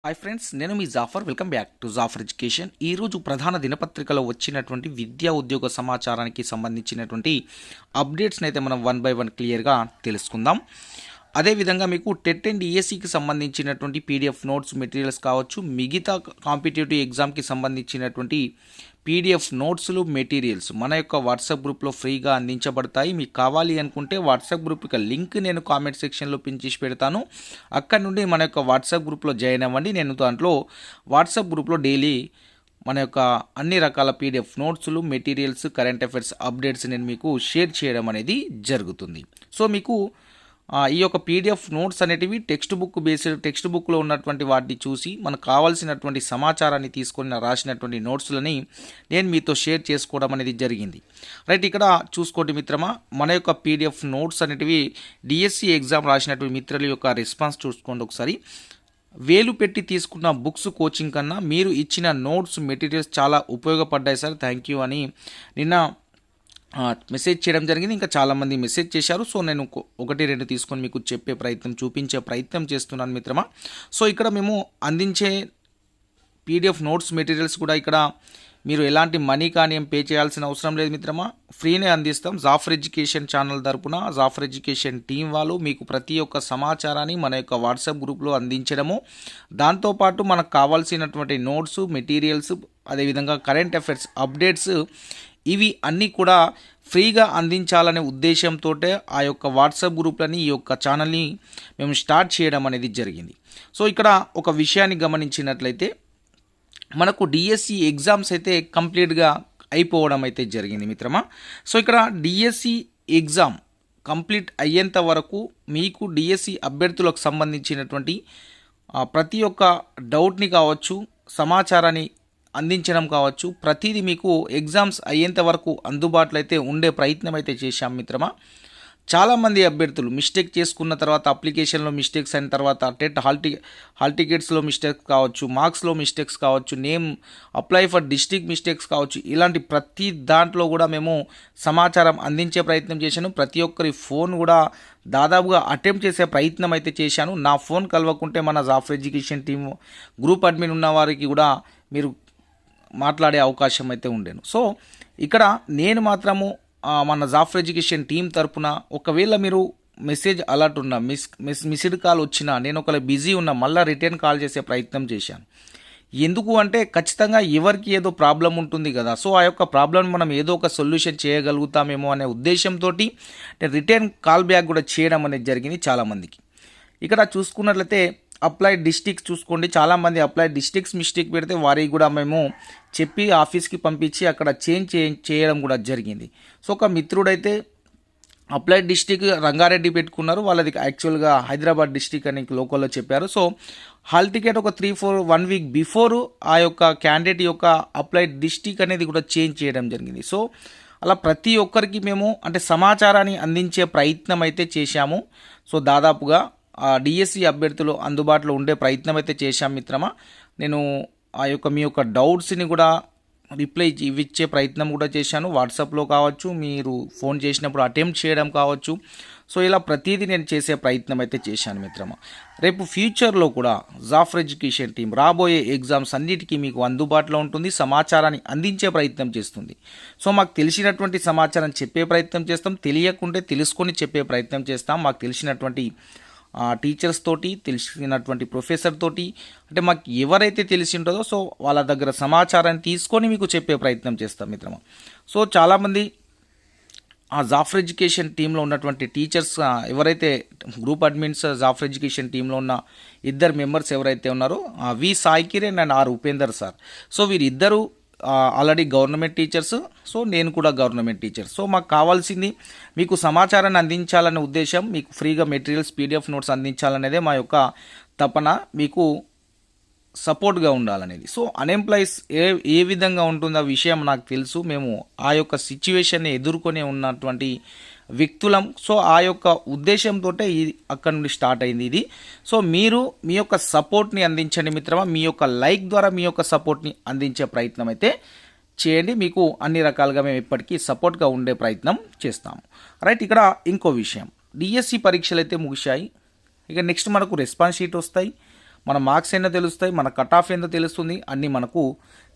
Hi friends, నేను మీ Jafar. Welcome back to Jafar education. ఈరోజు ప్రధాన దినపత్రికలో వచ్చినటువంటి విద్యా ఉద్యోగ సమాచారానికి సంబంధించినటువంటి అప్డేట్స్ని అయితే మనం వన్ బై వన్ క్లియర్గా తెలుసుకుందాం. అదేవిధంగా మీకు టెట్ అండ్ డిఎస్సికి సంబంధించినటువంటి పీడిఎఫ్ నోట్స్ మెటీరియల్స్ కావచ్చు, మిగతా కాంపిటేటివ్ ఎగ్జామ్కి సంబంధించినటువంటి పీడిఎఫ్ నోట్స్లు మెటీరియల్స్ మన యొక్క వాట్సాప్ గ్రూప్లో ఫ్రీగా అందించబడతాయి. మీకు కావాలి అనుకుంటే వాట్సాప్ గ్రూప్ యొక్క లింక్ నేను కామెంట్ సెక్షన్లో పిన్ చేసి పెడతాను. అక్కడ నుండి మన యొక్క వాట్సాప్ గ్రూప్లో జాయిన్ అవ్వండి. నేను దాంట్లో వాట్సాప్ గ్రూప్లో డైలీ మన యొక్క అన్ని రకాల పీడిఎఫ్ నోట్స్లు మెటీరియల్స్ కరెంట్ అఫైర్స్ అప్డేట్స్ నేను మీకు షేర్ చేయడం అనేది జరుగుతుంది. సో మీకు ఈ యొక్క పీడిఎఫ్ నోట్స్ అనేటివి టెక్స్ట్ బుక్లో ఉన్నటువంటి వాటిని చూసి మనకు కావాల్సినటువంటి సమాచారాన్ని తీసుకొని రాసినటువంటి నోట్స్లని నేను మీతో షేర్ చేసుకోవడం అనేది జరిగింది. రైట్, ఇక్కడ చూసుకోండి మిత్రమా, మన యొక్క పీడిఎఫ్ నోట్స్ అనేటివి డిఎస్సి ఎగ్జామ్ రాసినటువంటి మిత్రుల యొక్క రెస్పాన్స్ చూసుకోండి ఒకసారి. వేలు పెట్టి తీసుకున్న బుక్స్ కోచింగ్ కన్నా మీరు ఇచ్చిన నోట్స్ మెటీరియల్స్ చాలా ఉపయోగపడ్డాయి సార్, థ్యాంక్ యూ అని నిన్న మెసేజ్ చేయడం జరిగింది. ఇంకా చాలామంది మెసేజ్ చేశారు. సో నేను ఒకటి రెండు తీసుకొని మీకు చూపించే ప్రయత్నం చేస్తున్నాను మిత్రమా. సో ఇక్కడ మేము అందించే పీడిఎఫ్ నోట్స్ మెటీరియల్స్ కూడా ఇక్కడ మీరు ఎలాంటి మనీ కానీ ఏం పే చేయాల్సిన అవసరం లేదు మిత్రమా, ఫ్రీనే అందిస్తాం. జాఫర్ ఎడ్యుకేషన్ ఛానల్ తరపున జాఫర్ ఎడ్యుకేషన్ టీం వాళ్ళు మీకు ప్రతి ఒక్క సమాచారాన్ని మన యొక్క వాట్సాప్ గ్రూప్లో అందించడము, దాంతోపాటు మనకు కావాల్సినటువంటి నోట్స్ మెటీరియల్స్ అదేవిధంగా కరెంట్ అఫైర్స్ అప్డేట్స్ ఇవి అన్నీ కూడా ఫ్రీగా అందించాలనే ఉద్దేశంతో ఆ యొక్క వాట్సాప్ గ్రూప్లని ఈ యొక్క ఛానల్ని మేము స్టార్ట్ చేయడం అనేది జరిగింది. సో ఇక్కడ ఒక విషయాన్ని గమనించినట్లయితే మనకు డిఎస్సి ఎగ్జామ్స్ అయితే కంప్లీట్గా అయిపోవడం అయితే జరిగింది మిత్రమా. సో ఇక్కడ డిఎస్సి ఎగ్జామ్ కంప్లీట్ అయ్యేంత వరకు మీకు డిఎస్సి అభ్యర్థులకు సంబంధించినటువంటి ప్రతి ఒక్క డౌట్ని కావచ్చు, సమాచారాన్ని అందించడం కావచ్చు, ప్రతిదీ మీకు ఎగ్జామ్స్ అయ్యేంత వరకు అందుబాటులో అయితే ఉండే ప్రయత్నం అయితే చేశాం మిత్రమా. చాలామంది అభ్యర్థులు మిస్టేక్ చేసుకున్న తర్వాత అప్లికేషన్లో మిస్టేక్స్ అయిన తర్వాత టెట్ హాల్ టికెట్స్లో మిస్టేక్స్ కావచ్చు, మార్క్స్లో మిస్టేక్స్ కావచ్చు, name apply for district mistakes కావచ్చు, ఇలాంటి ప్రతి దాంట్లో కూడా మేము సమాచారం అందించే ప్రయత్నం చేశాను. ప్రతి ఒక్కరి ఫోన్ కూడా దాదాపుగా అటెంప్ట్ చేసే ప్రయత్నం అయితే చేశాను. నా ఫోన్ కలవకుంటే మన Jafar education team group admin ఉన్న వారికి కూడా మీరు మాట్లాడే అవకాశం అయితే ఉండేను. సో ఇక్కడ నేను మాత్రము మన జాఫర్ ఎడ్యుకేషన్ టీం తరపున ఒకవేళ మీరు మెసేజ్ అలర్ట్ ఉన్నా మిస్డ్ కాల్ వచ్చినా నేను ఒకవేళ బిజీ ఉన్నా మళ్ళీ రిటర్న్ కాల్ చేసే ప్రయత్నం చేశాను. ఎందుకు అంటే ఖచ్చితంగా ఎవరికి ఏదో ప్రాబ్లం ఉంటుంది కదా, సో ఆ యొక్క ప్రాబ్లం మనం ఏదో ఒక సొల్యూషన్ చేయగలుగుతామేమో అనే ఉద్దేశంతో నేను రిటర్న్ కాల్ బ్యాక్ కూడా చేయడం అనేది జరిగింది చాలామందికి. ఇక్కడ చూసుకున్నట్లయితే అప్లైడ్ డిస్ట్రిక్ట్స్ చూసుకోండి, చాలామంది అప్లైడ్ డిస్ట్రిక్ట్స్ మిస్టేక్ పెడితే వారికి కూడా మేము చెప్పి ఆఫీస్కి పంపించి అక్కడ చేంజ్ చేయడం కూడా జరిగింది. సో ఒక మిత్రుడైతే అప్లైడ్ డిస్ట్రిక్ట్ రంగారెడ్డి పెట్టుకున్నారు, వాళ్ళది యాక్చువల్గా హైదరాబాద్ డిస్ట్రిక్ట్ అని లోకల్లో చెప్పారు. సో హాల్ టికెట్ ఒక 1 వీక్ బిఫోర్ ఆ యొక్క క్యాండిడేట్ యొక్క అప్లైడ్ డిస్ట్రిక్ట్ అనేది కూడా చేంజ్ చేయడం జరిగింది. సో అలా ప్రతి ఒక్కరికి మేము అంటే సమాచారాన్ని అందించే ప్రయత్నం అయితే చేశాము. సో దాదాపుగా డిఎస్సి అభ్యర్థులు అందుబాటులో ఉండే ప్రయత్నం అయితే చేశాం మిత్రమా. నేను ఆ యొక్క మీ యొక్క డౌట్స్ని కూడా రిప్లై ఇచ్చే ప్రయత్నం కూడా చేశాను. వాట్సాప్లో కావచ్చు, మీరు ఫోన్ చేసినప్పుడు అటెంప్ట్ చేయడం కావచ్చు. సో ఇలా ప్రతిదీ నేను చేసే ప్రయత్నం అయితే చేశాను మిత్రమా. రేపు ఫ్యూచర్లో కూడా జాఫర్ ఎడ్యుకేషన్ టీం రాబోయే ఎగ్జామ్స్ అన్నిటికీ మీకు అందుబాటులో ఉంటుంది, సమాచారాన్ని అందించే ప్రయత్నం చేస్తుంది. సో మాకు తెలిసినటువంటి సమాచారం చెప్పే ప్రయత్నం చేస్తాం, తెలియకుంటే తెలుసుకొని చెప్పే ప్రయత్నం చేస్తాం. మాకు తెలిసినటువంటి టీచర్స్ తోటి, తెలిసినటువంటి ప్రొఫెసర్ తోటి, అంటే మాకు ఎవరైతే తెలిసి ఉంటుందో సో వాళ్ళ దగ్గర సమాచారాన్ని తీసుకొని మీకు చెప్పే ప్రయత్నం చేస్తాం మిత్రమా. సో చాలామంది ఆ జాఫర్ ఎడ్యుకేషన్ టీంలో ఉన్నటువంటి టీచర్స్ ఎవరైతే గ్రూప్ అడ్మిన్స్ జాఫర్ ఎడ్యుకేషన్ టీంలో ఉన్న 2 మెంబర్స్ ఎవరైతే ఉన్నారో V Sai Kiran and R Upender sir, so వీరిద్దరూ ఆల్రెడీ గవర్నమెంట్ టీచర్స్, సో నేను కూడా గవర్నమెంట్ టీచర్. సో మాకు కావాల్సింది మీకు సమాచారాన్ని అందించాలనే ఉద్దేశం, మీకు ఫ్రీగా మెటీరియల్స్ పీడిఎఫ్ నోట్స్ అందించాలనేదే మా యొక్క తపన, మీకు సపోర్ట్గా ఉండాలనేది. సో అన్ఎంప్లాయీస్ ఏ విధంగా ఉంటుందో ఆ విషయం నాకు తెలుసు. మేము ఆ యొక్క సిచ్యువేషన్ని ఎదుర్కొనే ఉన్నటువంటి వ్యక్తులం. సో ఆ యొక్క ఉద్దేశంతో అక్కడ నుండి స్టార్ట్ అయింది ఇది. సో మీరు మీ యొక్క సపోర్ట్ని అందించండి మిత్రమా. మీ యొక్క లైక్ ద్వారా మీ యొక్క సపోర్ట్ని అందించే ప్రయత్నం అయితే చేయండి. మీకు అన్ని రకాలుగా మేము ఇప్పటికీ సపోర్ట్గా ఉండే ప్రయత్నం చేస్తాము. రైట్, ఇక్కడ ఇంకో విషయం, డిఎస్సి పరీక్షలు అయితే ముగిశాయి. ఇక నెక్స్ట్ మనకు రెస్పాన్స్ షీట్ వస్తాయి, మన మార్క్స్ ఏందో తెలుస్తాయి, మన కట్ ఆఫ్ ఏందో తెలుస్తుంది, అన్నీ మనకు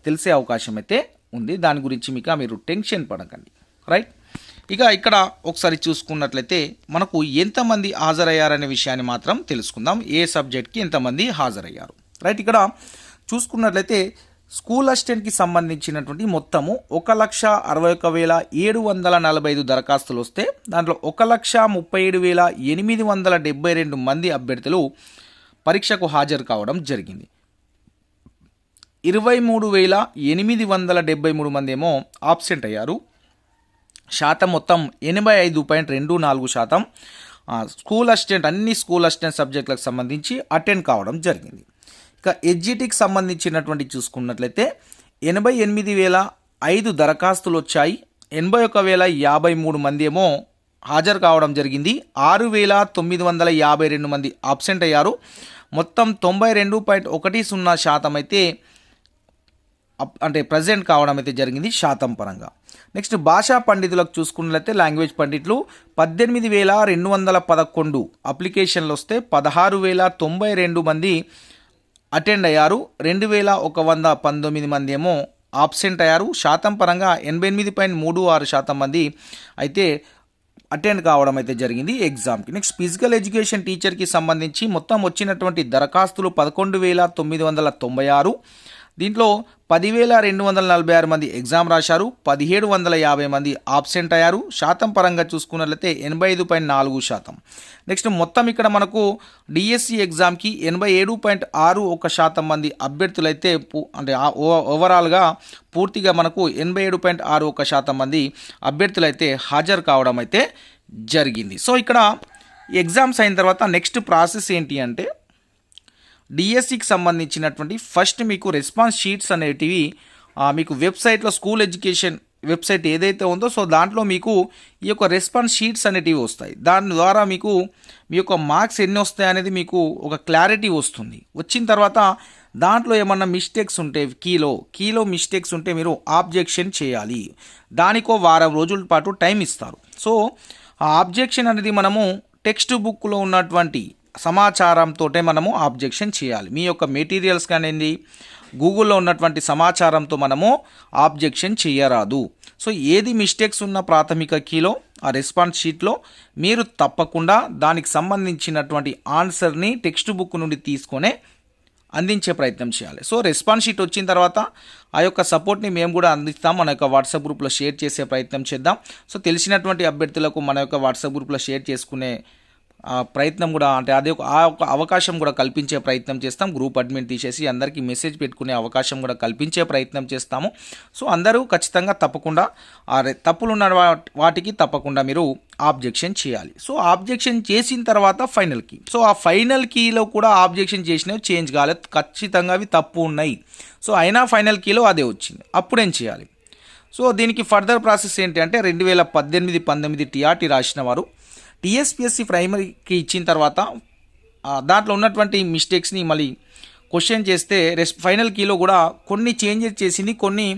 తెలిసే అవకాశం అయితే ఉంది. దాని గురించి మీరు టెన్షన్ పడకండి, రైట్. ఇక ఇక్కడ ఒకసారి చూసుకున్నట్లయితే మనకు ఎంతమంది హాజరయ్యారనే విషయాన్ని మాత్రం తెలుసుకుందాం. ఏ సబ్జెక్ట్కి ఎంతమంది హాజరయ్యారు, రైట్. ఇక్కడ చూసుకున్నట్లయితే స్కూల్ అసిస్టెంట్కి సంబంధించినటువంటి మొత్తము 1,61,745 దరఖాస్తులు వస్తే దాంట్లో 1,37,872 మంది అభ్యర్థులు పరీక్షకు హాజరు కావడం జరిగింది. 23,873 మంది ఏమో ఆబ్సెంట్ అయ్యారు. శాతం మొత్తం 85.24%. స్కూల్ అసిస్టెంట్ అన్ని స్కూల్ అసిస్టెంట్ సబ్జెక్టులకు సంబంధించి అటెండ్ కావడం జరిగింది. ఇక ఎడ్జిటికి సంబంధించినటువంటి చూసుకున్నట్లయితే 88,005 దరఖాస్తులు వచ్చాయి. 81,053 మంది ఏమో హాజరు కావడం జరిగింది. 6,952 మంది ఆబ్సెంట్ అయ్యారు. మొత్తం 92.10% అయితే అంటే ప్రజెంట్ కావడం అయితే జరిగింది శాతం పరంగా. నెక్స్ట్ భాషా పండితులకు చూసుకున్నట్లయితే లాంగ్వేజ్ పండితులు 18,211 అప్లికేషన్లు వస్తే 16,092 మంది అటెండ్ అయ్యారు. 2,119 మంది ఏమో ఆబ్సెంట్ అయ్యారు. శాతం పరంగా 88.36% మంది అయితే అటెండ్ కావడం అయితే జరిగింది ఎగ్జామ్కి. నెక్స్ట్ ఫిజికల్ ఎడ్యుకేషన్ టీచర్కి సంబంధించి మొత్తం వచ్చినటువంటి దరఖాస్తులు 11,996. దీంట్లో 10,246 మంది ఎగ్జామ్ రాశారు. 1,750 మంది ఆబ్సెంట్ అయ్యారు. శాతం పరంగా చూసుకున్నట్లయితే 85.4%. నెక్స్ట్ మొత్తం ఇక్కడ మనకు డిఎస్సి ఎగ్జామ్కి 87.61% మంది అభ్యర్థులైతే అంటే ఓవరాల్గా పూర్తిగా మనకు 87.61% మంది అభ్యర్థులైతే హాజరు కావడం అయితే జరిగింది. సో ఇక్కడ ఎగ్జామ్స్ అయిన తర్వాత నెక్స్ట్ ప్రాసెస్ ఏంటి అంటే డిఎస్సికి సంబంధించినటువంటి ఫస్ట్ మీకు రెస్పాన్స్ షీట్స్ అనేటివి మీకు వెబ్సైట్లో స్కూల్ ఎడ్యుకేషన్ వెబ్సైట్ ఏదైతే ఉందో సో దాంట్లో మీకు ఈ యొక్క రెస్పాన్స్ షీట్స్ అనేటివి వస్తాయి. దాని ద్వారా మీకు మీ యొక్క మార్క్స్ ఎన్ని వస్తాయి అనేది మీకు ఒక క్లారిటీ వస్తుంది. వచ్చిన తర్వాత దాంట్లో ఏమన్నా మిస్టేక్స్ ఉంటే కీలో మిస్టేక్స్ ఉంటే మీరు ఆబ్జెక్షన్ చేయాలి. దానికో వారం రోజుల పాటు టైం ఇస్తారు. సో ఆ ఆబ్జెక్షన్ అనేది మనము టెక్స్ట్ బుక్లో ఉన్నటువంటి సమాచారంతో మనము ఆబ్జెక్షన్ చేయాలి. మీ యొక్క మెటీరియల్స్ కానివ్వండి గూగుల్లో ఉన్నటువంటి సమాచారంతో మనము ఆబ్జెక్షన్ చేయరాదు. సో ఏది మిస్టేక్స్ ఉన్న ప్రాథమిక కీలో ఆ రెస్పాన్స్ షీట్లో మీరు తప్పకుండా దానికి సంబంధించినటువంటి ఆన్సర్ని టెక్స్ట్ బుక్ నుండి తీసుకొని అందించే ప్రయత్నం చేయాలి. సో రెస్పాన్స్ షీట్ వచ్చిన తర్వాత ఆ యొక్క సపోర్ట్ని మేము కూడా అందిస్తాం. మన యొక్క వాట్సాప్ గ్రూప్లో షేర్ చేసే ప్రయత్నం చేద్దాం. సో తెలిసినటువంటి అభ్యర్థులకు మన యొక్క వాట్సాప్ గ్రూప్లో షేర్ చేసుకునే ప్రయత్నం కూడా అంటే అదే ఆ ఒక అవకాశం కూడా కల్పించే ప్రయత్నం చేస్తాం. గ్రూప్ అడ్మిన్ తీసేసి అందరికీ మెసేజ్ పెట్టుకునే అవకాశం కూడా కల్పించే ప్రయత్నం చేస్తాము. సో అందరూ ఖచ్చితంగా తప్పకుండా ఆ తప్పులున్న వాటికి తప్పకుండా మీరు ఆబ్జెక్షన్ చేయాలి. సో ఆబ్జెక్షన్ చేసిన తర్వాత ఫైనల్ కీ. సో ఆ ఫైనల్ కీలో కూడా ఆబ్జెక్షన్ చేసినవి చేంజ్ కాలేదు, ఖచ్చితంగా అవి తప్పు ఉన్నాయి. సో అయినా ఫైనల్ కీలో అదే వచ్చింది, అప్పుడేం చేయాలి? సో దీనికి ఫర్దర్ ప్రాసెస్ ఏంటి అంటే 2018-19 టీఆర్టీ రాసిన వారు టీఎస్పీఎస్సీ ప్రైమరీకి ఇచ్చిన తర్వాత దాంట్లో ఉన్నటువంటి మిస్టేక్స్ని మళ్ళీ క్వశ్చన్ చేస్తే ఫైనల్ కీలో కూడా కొన్ని చేంజెస్ చేసింది, కొన్ని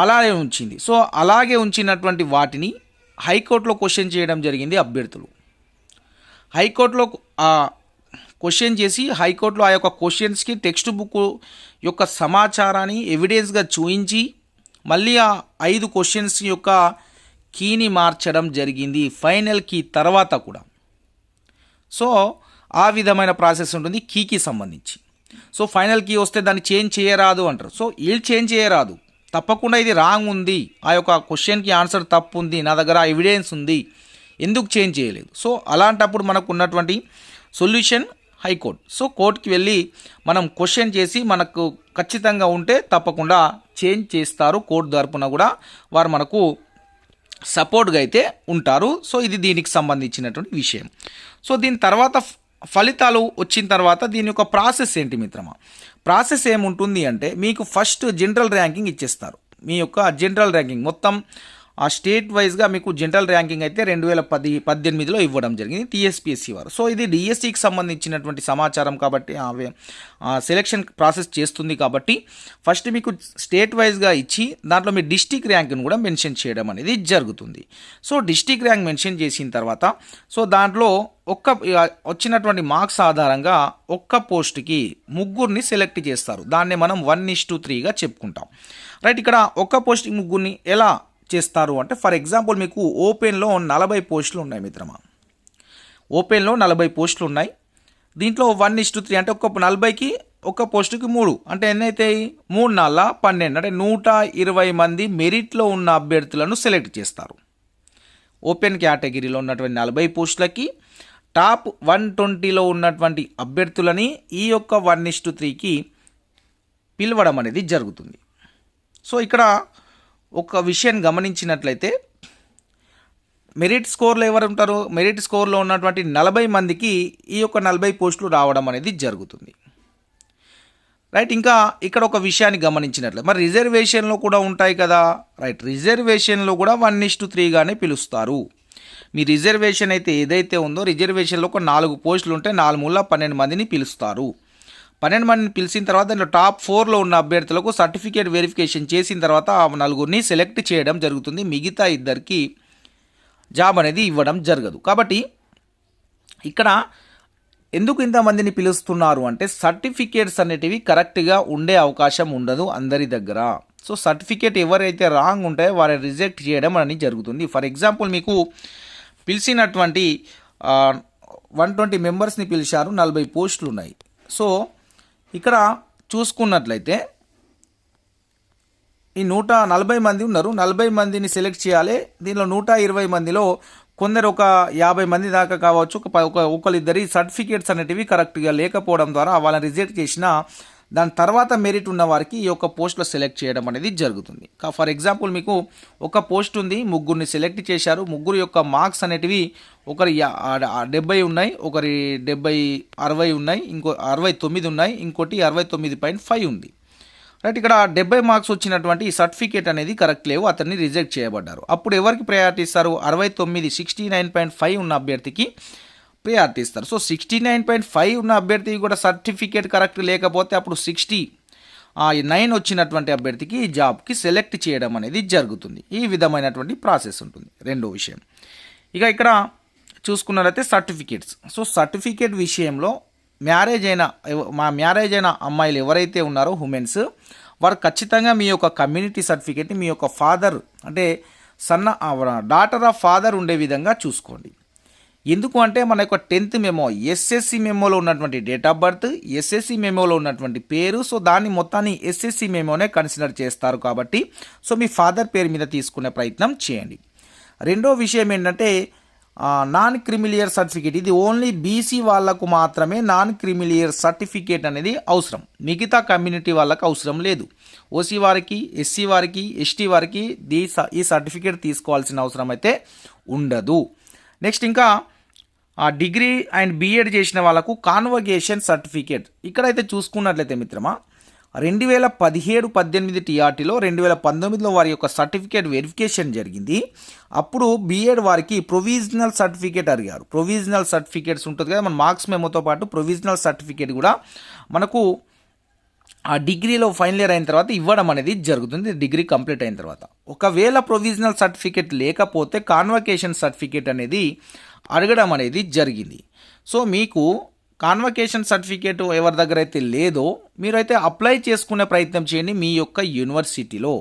అలాగే ఉంచింది. సో అలాగే ఉంచినటువంటి వాటిని హైకోర్టులో క్వశ్చన్ చేయడం జరిగింది అభ్యర్థులు. హైకోర్టులో క్వశ్చన్ చేసి హైకోర్టులో ఆ యొక్క క్వశ్చన్స్కి టెక్స్ట్ బుక్ యొక్క సమాచారాన్ని ఎవిడెన్స్గా చూయించి మళ్ళీ ఆ 5 క్వశ్చన్స్ యొక్క కీని మార్చడం జరిగింది ఫైనల్ కీ తర్వాత కూడా. సో ఆ విధమైన ప్రాసెస్ ఉంటుంది కీకి సంబంధించి. సో ఫైనల్ కీ వస్తే దాన్ని చేంజ్ చేయరాదు అంటారు. సో వీళ్ళు చేంజ్ చేయరాదు, తప్పకుండా ఇది రాంగ్ ఉంది, ఆ యొక్క క్వశ్చన్కి ఆన్సర్ తప్పు ఉంది, నా దగ్గర ఎవిడెన్స్ ఉంది, ఎందుకు చేంజ్ చేయలేదు? సో అలాంటప్పుడు మనకు ఉన్నటువంటి సొల్యూషన్ హైకోర్టు. సో కోర్టుకి వెళ్ళి మనం క్వశ్చన్ చేసి మనకు ఖచ్చితంగా ఉంటే తప్పకుండా చేంజ్ చేస్తారు. కోర్టు తరపున కూడా వారు మనకు సపోర్ట్గా అయితే ఉంటారు. సో ఇది దీనికి సంబంధించినటువంటి విషయం. సో దీని తర్వాత ఫలితాలు వచ్చిన తర్వాత దీని యొక్క ప్రాసెస్ ఏంటి మిత్రమా? ప్రాసెస్ ఏముంటుంది అంటే మీకు ఫస్ట్ జనరల్ ర్యాంకింగ్ ఇచ్చేస్తారు. మీ యొక్క జనరల్ ర్యాంకింగ్ మొత్తం ఆ స్టేట్ వైజ్గా మీకు జనరల్ ర్యాంకింగ్ అయితే 2018లో ఇవ్వడం జరిగింది టీఎస్పీఎస్సీ వారు. సో ఇది డిఎస్సికి సంబంధించినటువంటి సమాచారం కాబట్టి సెలెక్షన్ ప్రాసెస్ చేస్తుంది కాబట్టి ఫస్ట్ మీకు స్టేట్ వైజ్గా ఇచ్చి దాంట్లో మీ డిస్టిక్ ర్యాంక్ను కూడా మెన్షన్ చేయడం అనేది జరుగుతుంది. సో డిస్టిక్ ర్యాంక్ మెన్షన్ చేసిన తర్వాత సో దాంట్లో వచ్చినటువంటి మార్క్స్ ఆధారంగా ఒక్క పోస్ట్కి ముగ్గురిని సెలెక్ట్ చేస్తారు. దాన్ని మనం 1:3గా చెప్పుకుంటాం. రైట్, ఇక్కడ ఒక్క పోస్ట్కి ముగ్గురిని ఎలా చేస్తారు అంటే ఫర్ ఎగ్జాంపుల్ మీకు ఓపెన్లో 40 పోస్టులు ఉన్నాయి మిత్రమా. ఓపెన్లో 40 పోస్టులు ఉన్నాయి. దీంట్లో 1:3 అంటే 40కి ఒక్క పోస్టుకి 3 అంటే ఎన్నైతే 3 4 12 అంటే 120 మంది మెరిట్లో ఉన్న అభ్యర్థులను సెలెక్ట్ చేస్తారు. ఓపెన్ కేటగిరీలో ఉన్నటువంటి 40 పోస్టులకి టాప్ 120లో ఉన్నటువంటి అభ్యర్థులని ఈ యొక్క 1:3కి పిలవడం అనేది జరుగుతుంది. సో ఇక్కడ ఒక విషయాన్ని గమనించినట్లయితే మెరిట్ స్కోర్లో ఎవరు ఉంటారో మెరిట్ స్కోర్లో ఉన్నటువంటి 40 మందికి ఈ యొక్క 40 పోస్టులు రావడం అనేది జరుగుతుంది. రైట్, ఇంకా ఇక్కడ ఒక విషయాన్ని గమనించినట్లయితే మరి రిజర్వేషన్లో కూడా ఉంటాయి కదా. రైట్, రిజర్వేషన్లో కూడా 1:3గానే పిలుస్తారు. మీ రిజర్వేషన్ అయితే ఏదైతే ఉందో రిజర్వేషన్లో ఒక 4 పోస్టులు ఉంటే 4 మూల 12 మందిని పిలుస్తారు. 12 మందిని పిలిచిన తర్వాత దాంట్లో టాప్ 4లో ఉన్న అభ్యర్థులకు సర్టిఫికేట్ వెరిఫికేషన్ చేసిన తర్వాత ఆ 4గురిని సెలెక్ట్ చేయడం జరుగుతుంది. మిగతా 2కి జాబ్ అనేది ఇవ్వడం జరగదు. కాబట్టి ఇక్కడ ఎందుకు ఇంతమందిని పిలుస్తున్నారు అంటే సర్టిఫికేట్స్ అనేటివి కరెక్ట్గా ఉండే అవకాశం ఉండదు అందరి దగ్గర. సో సర్టిఫికేట్ ఎవరైతే రాంగ్ ఉంటాయో వారిని రిజెక్ట్ చేయడం అనేది జరుగుతుంది. ఫర్ ఎగ్జాంపుల్ మీకు పిలిచినటువంటి 120 మెంబర్స్ని పిలిచారు, 40 పోస్టులు ఉన్నాయి. సో ఇక్కడ చూసుకున్నట్లయితే ఈ 140 మంది ఉన్నారు. 40 మందిని సెలెక్ట్ చేయాలి. దీనిలో 120 మందిలో కొందరు ఒక 50 మంది దాకా కావచ్చు, ఒకరిద్దరి సర్టిఫికేట్స్ అనేటివి కరెక్ట్గా లేకపోవడం ద్వారా వాళ్ళని రిజెక్ట్ చేసిన దాని తర్వాత మెరిట్ ఉన్న వారికి ఈ యొక్క పోస్ట్లో సెలెక్ట్ చేయడం అనేది జరుగుతుంది. ఫర్ ఎగ్జాంపుల్ మీకు ఒక పోస్ట్ ఉంది, ముగ్గురిని సెలెక్ట్ చేశారు. ముగ్గురు యొక్క మార్క్స్ అనేటివి ఒకరి 70 ఉన్నాయి, ఒకరి 60 ఉన్నాయి, ఇంకో 69 ఉన్నాయి, ఇంకోటి 69.5 ఉంది. రైట్, ఇక్కడ 70 మార్క్స్ వచ్చినటువంటి సర్టిఫికేట్ అనేది కరెక్ట్ లేవు, అతన్ని రిజెక్ట్ చేయబడ్డారు. అప్పుడు ఎవరికి ప్రయారిటీ ఇస్తారు? 69 ఉన్న అభ్యర్థికి ప్రయారిటీ ఇస్తారు. సో 69.5 ఉన్న అభ్యర్థికి కూడా సర్టిఫికేట్ కరెక్ట్ లేకపోతే అప్పుడు 69 వచ్చినటువంటి అభ్యర్థికి ఈ జాబ్కి సెలెక్ట్ చేయడం అనేది జరుగుతుంది. ఈ విధమైనటువంటి ప్రాసెస్ ఉంటుంది. రెండో విషయం, ఇక ఇక్కడ చూసుకున్నట్లయితే సర్టిఫికేట్స్. సో సర్టిఫికేట్ విషయంలో మ్యారేజ్ అయిన అమ్మాయిలు ఎవరైతే ఉన్నారో ఉమెన్స్, వారు ఖచ్చితంగా మీ యొక్క కమ్యూనిటీ సర్టిఫికేట్ని మీ యొక్క ఫాదర్ అంటే డాటర్ ఆఫ్ ఫాదర్ ఉండే విధంగా చూసుకోండి. ఎందుకు అంటే మన యొక్క 10th మెమో ఎస్ఎస్సి మెమోలో ఉన్నటువంటి డేట్ ఆఫ్ బర్త్, ఎస్ఎస్సి మెమోలో ఉన్నటువంటి పేరు, సో దాన్ని మొత్తాన్ని ఎస్ఎస్సి మెమోనే కన్సిడర్ చేస్తారు. కాబట్టి సో మీ ఫాదర్ పేరు మీద తీసుకునే ప్రయత్నం చేయండి. రెండో విషయం ఏంటంటే నాన్ క్రిమిలియర్ సర్టిఫికేట్. ఇది ఓన్లీ బీసీ వాళ్ళకు మాత్రమే నాన్ క్రిమిలియర్ సర్టిఫికేట్ అనేది అవసరం, మిగతా కమ్యూనిటీ వాళ్ళకి అవసరం లేదు. ఓసీ వారికి, ఎస్సీ వారికి, ఎస్టీ వారికి ఈ సర్టిఫికేట్ తీసుకోవాల్సిన అవసరం అయితే ఉండదు. నెక్స్ట్ ఇంకా డిగ్రీ అండ్ బీఎడ్ చేసిన వాళ్ళకు కాన్వకేషన్ సర్టిఫికేట్. ఇక్కడైతే చూసుకున్నట్లయితే మిత్రమా 2017-18 టీఆర్టీలో 2019లో వారి యొక్క సర్టిఫికేట్ వెరిఫికేషన్ జరిగింది. అప్పుడు బీఎడ్ వారికి ప్రొవిజనల్ సర్టిఫికేట్ అడిగారు. ప్రొవిజనల్ సర్టిఫికేట్స్ ఉంటుంది కదా, మన మార్క్స్ మెమోతో పాటు ప్రొవిజనల్ సర్టిఫికేట్ కూడా మనకు ఆ డిగ్రీలో ఫైనల్ ఇయర్ అయిన తర్వాత ఇవ్వడం అనేది జరుగుతుంది, డిగ్రీ కంప్లీట్ అయిన తర్వాత. ఒకవేళ ప్రొవిజనల్ సర్టిఫికేట్ లేకపోతే కాన్వకేషన్ సర్టిఫికేట్ అనేది అడగడం అనేది జరిగింది. సో మీకు కాన్వకేషన్ సర్టిఫికేట్ ఎవరి దగ్గర అయితే లేదో మీరైతే అప్లై చేసుకునే ప్రయత్నం చేయండి మీ యొక్క యూనివర్సిటీలో.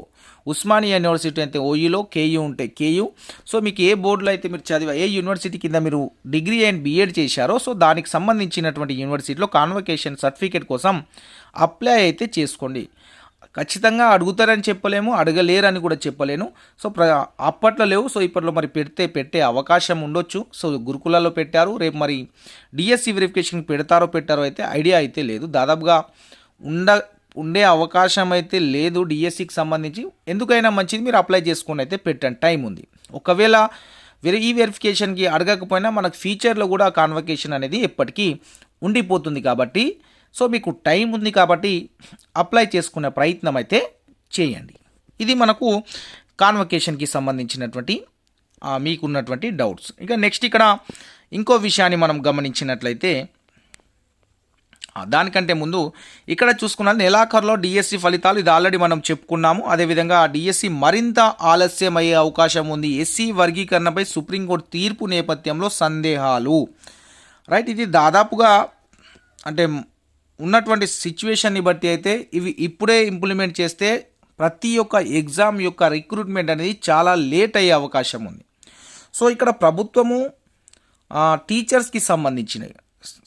ఉస్మానియా యూనివర్సిటీ అయితే ఓయూలో, కేయూ ఉంటే కేయూ. సో మీకు ఏ బోర్డులో అయితే మీరు ఏ యూనివర్సిటీ కింద మీరు డిగ్రీ అండ్ బీఎడ్ చేశారో సో దానికి సంబంధించినటువంటి యూనివర్సిటీలో కాన్వకేషన్ సర్టిఫికేట్ కోసం అప్లై అయితే చేసుకోండి. ఖచ్చితంగా అడుగుతారని చెప్పలేము, అడగలేరని కూడా చెప్పలేను. సో అప్పట్లో లేవు, సో ఇప్పట్లో మరి పెట్టే అవకాశం ఉండొచ్చు. సో గురుకులాల్లో పెట్టారు, రేపు మరి డిఎస్సి వెరిఫికేషన్ పెట్టారో అయితే ఐడియా అయితే లేదు. దాదాపుగా ఉండే అవకాశం అయితే లేదు డిఎస్సికి సంబంధించి. ఎందుకైనా మంచిది మీరు అప్లై చేసుకుని అయితే పెట్టండి, టైం ఉంది. ఒకవేళ ఈ వెరిఫికేషన్కి అడగకపోయినా మనకు ఫ్యూచర్లో కూడా కాన్వకేషన్ అనేది ఎప్పటికీ ఉండిపోతుంది. కాబట్టి సో మీకు టైం ఉంది కాబట్టి అప్లై చేసుకునే ప్రయత్నం అయితే చేయండి. ఇది మనకు కాన్వకేషన్కి సంబంధించినటువంటి మీకున్నటువంటి డౌట్స్. ఇక నెక్స్ట్ ఇక్కడ ఇంకో విషయాన్ని మనం గమనించినట్లయితే దానికంటే ముందు ఇక్కడ చూసుకున్న నెలాఖరులో డిఎస్సి ఫలితాలు ఇది ఆల్రెడీ మనం చెప్పుకున్నాము. అదేవిధంగా డిఎస్సి మరింత ఆలస్యం అయ్యే అవకాశం ఉంది. ఎస్సీ వర్గీకరణపై సుప్రీంకోర్టు తీర్పు నేపథ్యంలో సందేహాలు. రైట్, ఇది దాదాపుగా అంటే ఉన్నటువంటి సిచ్యువేషన్ని బట్టి అయితే ఇవి ఇప్పుడే ఇంప్లిమెంట్ చేస్తే ప్రతి ఒక్క ఎగ్జామ్ యొక్క రిక్రూట్మెంట్ అనేది చాలా లేట్ అయ్యే అవకాశం ఉంది. సో ఇక్కడ ప్రభుత్వము టీచర్స్కి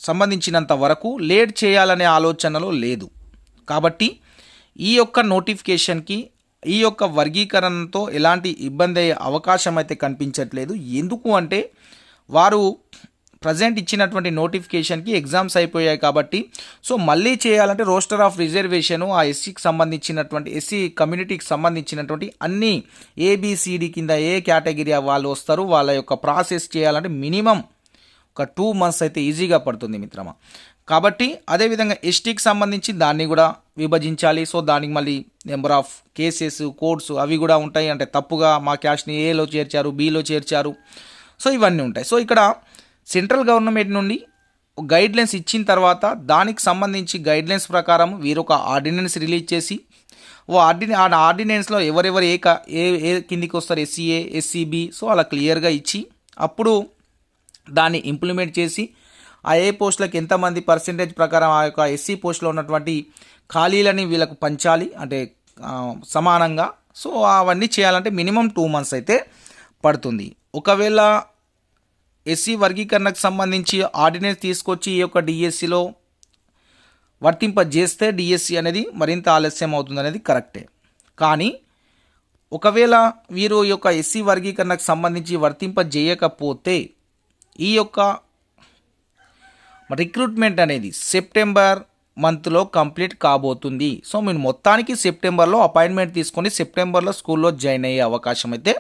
సంబంధించినంత వరకు లేట్ చేయాలనే ఆలోచనలో లేదు. కాబట్టి ఈ యొక్క నోటిఫికేషన్కి ఈ యొక్క వర్గీకరణతో ఎలాంటి ఇబ్బంది అయ్యే అవకాశం అయితే కనిపించట్లేదు. ఎందుకు అంటే వారు ప్రజెంట్ ఇచ్చినటువంటి నోటిఫికేషన్కి ఎగ్జామ్స్ అయిపోయాయి కాబట్టి సో మళ్ళీ చేయాలంటే రోస్టర్ ఆఫ్ రిజర్వేషను ఆ ఎస్సీకి సంబంధించినటువంటి ఎస్సీ కమ్యూనిటీకి సంబంధించినటువంటి అన్ని ఏబిసిడి కింద ఏ కేటగిరీ వాళ్ళు వస్తారు, వాళ్ళ యొక్క ప్రాసెస్ చేయాలంటే మినిమం ఒక 2 months అయితే ఈజీగా పడుతుంది మిత్రమా. కాబట్టి అదేవిధంగా ఎస్టీకి సంబంధించి దాన్ని కూడా విభజించాలి. సో దానికి మళ్ళీ నెంబర్ ఆఫ్ కేసెస్ కోడ్స్ అవి కూడా ఉంటాయి. అంటే తప్పుగా మా క్యాస్ట్ని ఏలో చేర్చారు, బీలో చేర్చారు, సో ఇవన్నీ ఉంటాయి. సో ఇక్కడ సెంట్రల్ గవర్నమెంట్ నుండి గైడ్లైన్స్ ఇచ్చిన తర్వాత దానికి సంబంధించి గైడ్లైన్స్ ప్రకారం వీరు ఒక ఆర్డినెన్స్ రిలీజ్ చేసి ఆ ఆర్డినెన్స్లో ఎవరెవరు ఏ కిందికి వస్తారు, ఎస్సీఏ ఎస్సీబీ, సో అలా క్లియర్గా ఇచ్చి అప్పుడు దాన్ని ఇంప్లిమెంట్ చేసి ఆ ఏ పోస్టులకు ఎంతమంది పర్సెంటేజ్ ప్రకారం ఆ యొక్క ఎస్సీ పోస్టులో ఉన్నటువంటి ఖాళీలని వీళ్ళకు పంచాలి అంటే సమానంగా. సో అవన్నీ చేయాలంటే మినిమం 2 months అయితే పడుతుంది. ఒకవేళ ఎస్సీ వర్గీకరణకు సంబంధించి ఆర్డినెన్స్ తీసుకొచ్చి ఈ యొక్క డిఎస్సిలో వర్తింపజేస్తే డిఎస్సి అనేది మరింత ఆలస్యం అవుతుంది అనేది కరెక్టే. కానీ ఒకవేళ వీరు ఈ యొక్క ఎస్సీ వర్గీకరణకు సంబంధించి వర్తింపజేయకపోతే ఈ యొక్క రిక్రూట్మెంట్ అనేది సెప్టెంబర్ మంత్లో కంప్లీట్ కాబోతుంది. సో మీరు మొత్తానికి సెప్టెంబర్లో అపాయింట్మెంట్ తీసుకొని సెప్టెంబర్లో స్కూల్లో జాయిన్ అయ్యే అవకాశం అయితే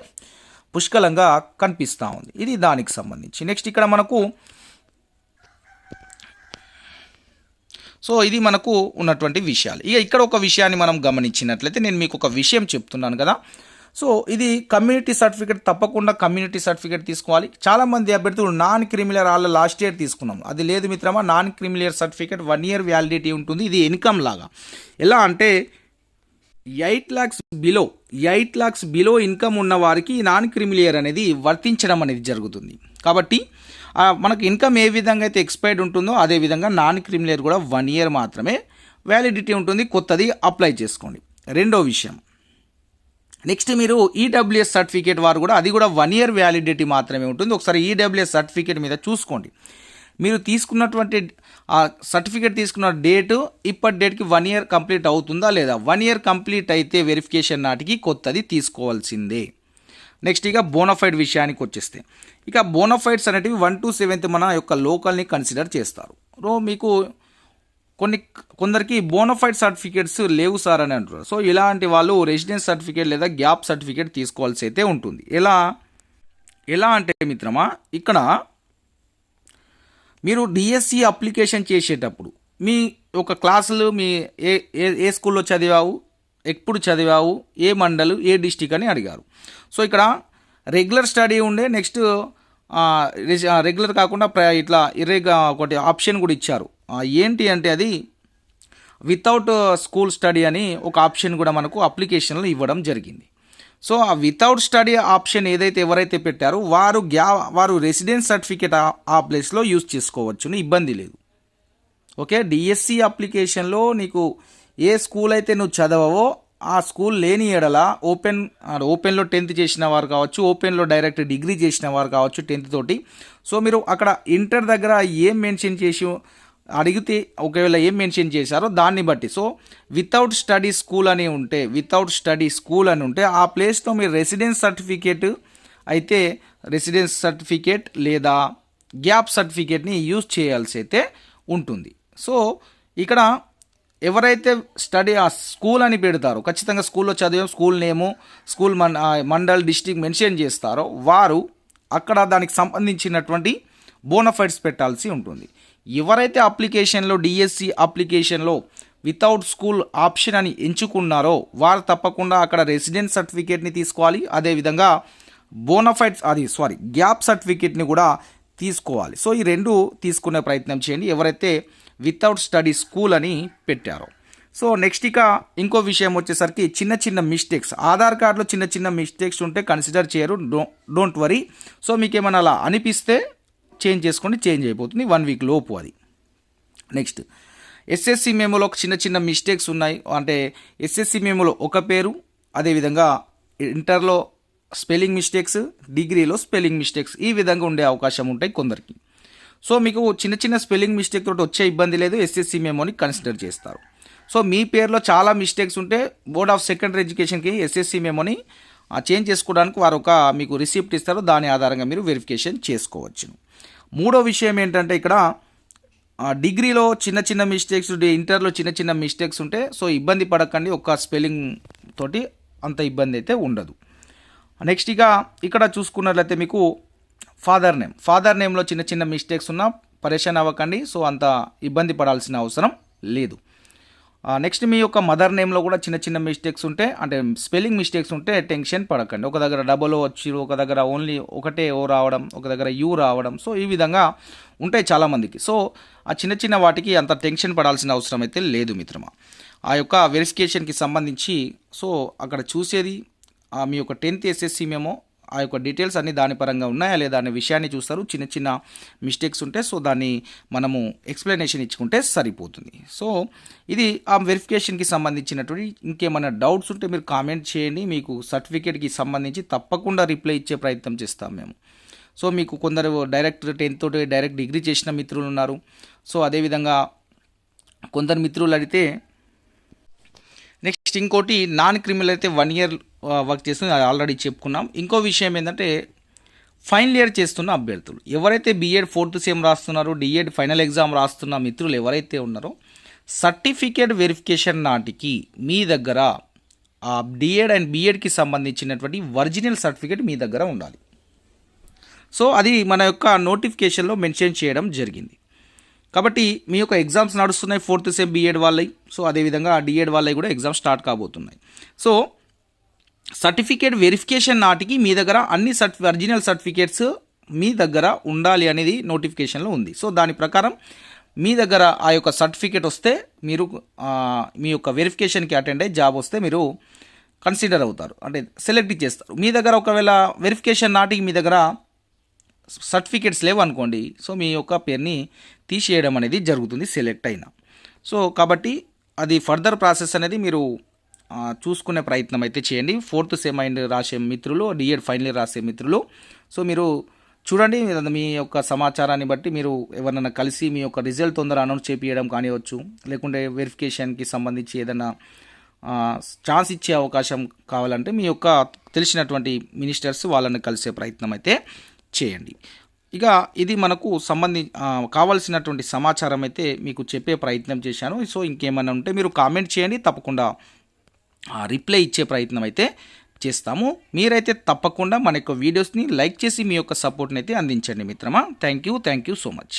పుష్కలంగా కనిపిస్తూ ఉంది. ఇది దానికి సంబంధించి. నెక్స్ట్ ఇక్కడ మనకు సో ఇది మనకు ఉన్నటువంటి విషయాలు. ఇక ఇక్కడ ఒక విషయాన్ని మనం గమనించినట్లయితే నేను మీకు ఒక విషయం చెప్తున్నాను కదా. సో ఇది కమ్యూనిటీ సర్టిఫికేట్, తప్పకుండా కమ్యూనిటీ సర్టిఫికేట్ తీసుకోవాలి. చాలామంది అభ్యర్థులు నాన్ క్రిమినల్ వాళ్ళ లాస్ట్ ఇయర్ తీసుకున్నాం. అది లేదు మిత్రమా, non criminal certificate 1 year validity ఉంటుంది. ఇది ఇన్కమ్ లాగా. ఎలా అంటే 8 lakhs బిలో ఇన్కమ్ ఉన్న వారికి నాన్ క్రిమిలియర్ అనేది వర్తించడం అనేది జరుగుతుంది. కాబట్టి మనకు ఇన్కమ్ ఏ విధంగా అయితే ఎక్స్పైర్డ్ ఉంటుందో అదేవిధంగా నాన్ క్రిమిలియర్ కూడా 1 year మాత్రమే వ్యాలిడిటీ ఉంటుంది. కొత్తది అప్లై చేసుకోండి. రెండో విషయం, నెక్స్ట్ మీరు ఈడబ్ల్యూఎస్ సర్టిఫికేట్ వారు కూడా అది కూడా 1 year వ్యాలిడిటీ మాత్రమే ఉంటుంది. ఒకసారి ఈడబ్ల్యూఎస్ సర్టిఫికేట్ మీద చూసుకోండి. మీరు తీసుకున్నటువంటి ఆ సర్టిఫికేట్ తీసుకున్న డేటు ఇప్పటి డేట్కి 1 year కంప్లీట్ అవుతుందా లేదా. 1 year కంప్లీట్ అయితే వెరిఫికేషన్ నాటికి కొత్తది తీసుకోవాల్సిందే. నెక్స్ట్ ఇక బోనఫైడ్ విషయానికి వచ్చేస్తే ఇక బోనఫైడ్స్ అనేటివి 1 to 7th మన యొక్క లోకల్ని కన్సిడర్ చేస్తారు. మీకు కొందరికి బోనఫైడ్ సర్టిఫికేట్స్ లేవు సార్ అని అంటారు. సో ఇలాంటి వాళ్ళు రెసిడెన్స్ సర్టిఫికేట్ లేదా గ్యాప్ సర్టిఫికేట్ తీసుకోవాల్సి అయితే ఉంటుంది. ఎలా అంటే మిత్రమా, ఇక్కడ మీరు డిఎస్సి అప్లికేషన్ చేసేటప్పుడు మీ ఒక క్లాసులు మీ ఏ స్కూల్లో చదివావు, ఎప్పుడు చదివావు, ఏ మండలు, ఏ డిస్టిక్ అని అడిగారు. సో ఇక్కడ రెగ్యులర్ స్టడీ ఉండే, నెక్స్ట్ రెగ్యులర్ కాకుండా ఇట్లా ఒకటి ఆప్షన్ కూడా ఇచ్చారు. ఏంటి అంటే అది వితౌట్ స్కూల్ స్టడీ అని ఒక ఆప్షన్ కూడా మనకు అప్లికేషన్లో ఇవ్వడం జరిగింది. సో ఆ వితౌట్ స్టడీ ఆప్షన్ ఏదైతే ఎవరైతే పెట్టారో వారు రెసిడెన్స్ సర్టిఫికేట్ ఆ ప్లేస్లో యూజ్ చేసుకోవచ్చును, ఇబ్బంది లేదు. ఓకే, డిఎస్సి అప్లికేషన్లో నీకు ఏ స్కూల్ అయితే నువ్వు చదవవో ఆ స్కూల్ లేని ఎడల ఓపెన్లో 10th చేసిన వారు కావచ్చు, ఓపెన్లో డైరెక్ట్ డిగ్రీ చేసిన వారు కావచ్చు 10th తోటి. సో మీరు అక్కడ ఇంటర్ దగ్గర ఏం మెన్షన్ చేసి అడిగితే ఒకవేళ ఏం మెన్షన్ చేశారో దాన్ని బట్టి, సో వితౌట్ స్టడీ స్కూల్ అని ఉంటే ఆ ప్లేస్లో మీరు రెసిడెన్స్ సర్టిఫికేట్ లేదా గ్యాప్ సర్టిఫికేట్ని యూజ్ చేయాల్సి అయితే ఉంటుంది. సో ఇక్కడ ఎవరైతే స్టడీ ఆ స్కూల్ అని పెడతారో, ఖచ్చితంగా స్కూల్లో చదివే స్కూల్ నేము, స్కూల్ మండల్, డిస్టిక్ మెన్షన్ చేస్తారో వారు అక్కడ దానికి సంబంధించినటువంటి బోనఫైడ్స్ పెట్టాల్సి ఉంటుంది. ఎవరైతే అప్లికేషన్లో డిఎస్సి అప్లికేషన్లో వితౌట్ స్కూల్ ఆప్షన్ అని ఎంచుకున్నారో వారు తప్పకుండా అక్కడ రెసిడెన్స్ సర్టిఫికేట్ని తీసుకోవాలి. అదేవిధంగా గ్యాప్ సర్టిఫికేట్ని కూడా తీసుకోవాలి. సో ఈ రెండు తీసుకునే ప్రయత్నం చేయండి ఎవరైతే వితౌట్ స్టడీ స్కూల్ అని పెట్టారో. సో నెక్స్ట్ ఇక ఇంకో విషయం వచ్చేసరికి చిన్న చిన్న మిస్టేక్స్, ఆధార్ కార్డులో చిన్న చిన్న మిస్టేక్స్ ఉంటే కన్సిడర్ చేయరు, డోంట్ వరీ. సో మీకు ఏమైనా అలా అనిపిస్తే చేంజ్ చేసుకోండి, చేంజ్ అయిపోతుంది 1 వీక్ లోపు అది. నెక్స్ట్ ఎస్ఎస్సి మెమోలో చిన్న చిన్న మిస్టేక్స్ ఉన్నాయి. అంటే ఎస్ఎస్సి మెమోలో ఒక పేరు, అదేవిధంగా ఇంటర్లో స్పెల్లింగ్ మిస్టేక్స్, డిగ్రీలో స్పెల్లింగ్ మిస్టేక్స్ ఈ విధంగా ఉండే అవకాశం ఉంటాయి కొందరికి. సో మీకు చిన్న చిన్న స్పెల్లింగ్ మిస్టేక్ తోటి వచ్చే ఇబ్బంది లేదు, ఎస్ఎస్సి మెమోని కన్సిడర్ చేస్తారు. సో మీ పేరులో చాలా మిస్టేక్స్ ఉంటే బోర్డ్ ఆఫ్ సెకండరీ ఎడ్యుకేషన్కి ఎస్ఎస్సి మెమోని చేంజ్ చేసుకోవడానికి వారు ఒక మీకు రిసిప్ట్ ఇస్తారు, దాని ఆధారంగా మీరు వెరిఫికేషన్ చేసుకోవచ్చు. మూడో విషయం ఏంటంటే ఇక్కడ డిగ్రీలో చిన్న చిన్న మిస్టేక్స్, ఇంటర్లో చిన్న చిన్న మిస్టేక్స్ ఉంటే సో ఇబ్బంది పడకండి, ఒక్క స్పెల్లింగ్ తోటి అంత ఇబ్బంది అయితే ఉండదు. నెక్స్ట్ ఇక ఇక్కడ చూసుకున్నట్లయితే మీకు ఫాదర్ నేమ్లో చిన్న చిన్న మిస్టేక్స్ ఉన్నా పరేషాన్ అవ్వకండి, సో అంత ఇబ్బంది పడాల్సిన అవసరం లేదు. నెక్స్ట్ మీ యొక్క మదర్ నేమ్లో కూడా చిన్న చిన్న మిస్టేక్స్ ఉంటే, అంటే స్పెల్లింగ్ మిస్టేక్స్ ఉంటే టెన్షన్ పడకండి. ఒక దగ్గర డబల్ ఓ వచ్చి, ఒక దగ్గర ఓన్లీ ఒకటే ఓ రావడం, ఒక దగ్గర యూ రావడం, సో ఈ విధంగా ఉంటాయి చాలామందికి. సో ఆ చిన్న చిన్న వాటికి అంత టెన్షన్ పడాల్సిన అవసరం అయితే లేదు మిత్రమా. ఆ యొక్క వెరిఫికేషన్కి సంబంధించి సో అక్కడ చూసేది మీ యొక్క 10th ఎస్ఎస్సి మెమో, ఆ యొక్క డీటెయిల్స్ అన్నీ దాని పరంగా ఉన్నాయా లేదా అనే విషయాన్ని చూస్తారు. చిన్న చిన్న మిస్టేక్స్ ఉంటే సో దాన్ని మనము ఎక్స్ప్లెనేషన్ ఇచ్చుకుంటే సరిపోతుంది. సో ఇది ఆ వెరిఫికేషన్కి సంబంధించినటువంటి ఇంకేమైనా డౌట్స్ ఉంటే మీరు కామెంట్ చేయండి, మీకు సర్టిఫికేట్కి సంబంధించి తప్పకుండా రిప్లై ఇచ్చే ప్రయత్నం చేస్తాం మేము. సో మీకు కొందరు డైరెక్ట్ 10th తోటి డైరెక్ట్ డిగ్రీ చేసిన మిత్రులు ఉన్నారు. సో అదేవిధంగా కొందరు మిత్రులు అడిగితే నెక్స్ట్ ఇంకోటి నాన్ క్రిమినల్ అయితే 1 year వర్క్ చేస్తుంది, అది ఆల్రెడీ చెప్పుకున్నాం. ఇంకో విషయం ఏంటంటే ఫైనల్ ఇయర్ చేస్తున్న అభ్యర్థులు ఎవరైతే బీఎడ్ 4th సెమ్ రాస్తున్నారో, డిఎడ్ ఫైనల్ ఎగ్జామ్ రాస్తున్న మిత్రులు ఎవరైతే ఉన్నారో సర్టిఫికేట్ వెరిఫికేషన్ నాటికి మీ దగ్గర ఆ డిఎడ్ అండ్ బీఎడ్కి సంబంధించినటువంటి ఒరిజినల్ సర్టిఫికేట్ మీ దగ్గర ఉండాలి. సో అది మన యొక్క నోటిఫికేషన్లో మెన్షన్ చేయడం జరిగింది. కాబట్టి మీ యొక్క ఎగ్జామ్స్ నడుస్తున్నాయి 4th సెమ్ బీఎడ్ వాళ్ళవి, సో అదేవిధంగా డిఎడ్ వాళ్ళవి కూడా ఎగ్జామ్స్ స్టార్ట్ కాబోతున్నాయి. సో సర్టిఫికేట్ వెరిఫికేషన్ నాటికి మీ దగ్గర అన్ని ఒరిజినల్ సర్టిఫికేట్స్ మీ దగ్గర ఉండాలి అనేది నోటిఫికేషన్లో ఉంది. సో దాని ప్రకారం మీ దగ్గర ఆ యొక్క సర్టిఫికేట్ వస్తే మీరు మీ యొక్క వెరిఫికేషన్కి అటెండ్ అయ్యి జాబ్ వస్తే మీరు కన్సిడర్ అవుతారు, అంటే సెలెక్ట్ చేస్తారు. మీ దగ్గర ఒకవేళ వెరిఫికేషన్ నాటికి మీ దగ్గర సర్టిఫికేట్స్ లేవు అనుకోండి, సో మీ యొక్క పేరుని తీసేయడం అనేది జరుగుతుంది సెలెక్ట్ అయినా. సో కాబట్టి అది ఫర్దర్ ప్రాసెస్ అనేది మీరు చూసుకునే ప్రయత్నం అయితే చేయండి. 4th సెమ్ రాసే మిత్రులు, డిఎడ్ ఫైనల్ ఇయర్ రాసే మిత్రులు, సో మీరు చూడండి మీ యొక్క సమాచారాన్ని బట్టి మీరు ఎవరైనా కలిసి మీ యొక్క రిజల్ట్ తొందర అనౌన్స్ చేపించడం కానివచ్చు, లేకుంటే వెరిఫికేషన్కి సంబంధించి ఏదైనా ఛాన్స్ ఇచ్చే అవకాశం కావాలంటే మీ యొక్క తెలిసినటువంటి మినిస్టర్స్ వాళ్ళని కలిసే ప్రయత్నం అయితే చేయండి. ఇక ఇది మనకు కావాల్సినటువంటి సమాచారం అయితే మీకు చెప్పే ప్రయత్నం చేశాను. సో ఇంకేమైనా ఉంటే మీరు కామెంట్ చేయండి, తప్పకుండా రిప్లై ఇచ్చే ప్రయత్నం అయితే చేస్తాము. మీరైతే తప్పకుండా మన యొక్క వీడియోస్ని లైక్ చేసి మీ యొక్క సపోర్ట్ని అయితే అందించండి మిత్రమా. Thank you so much.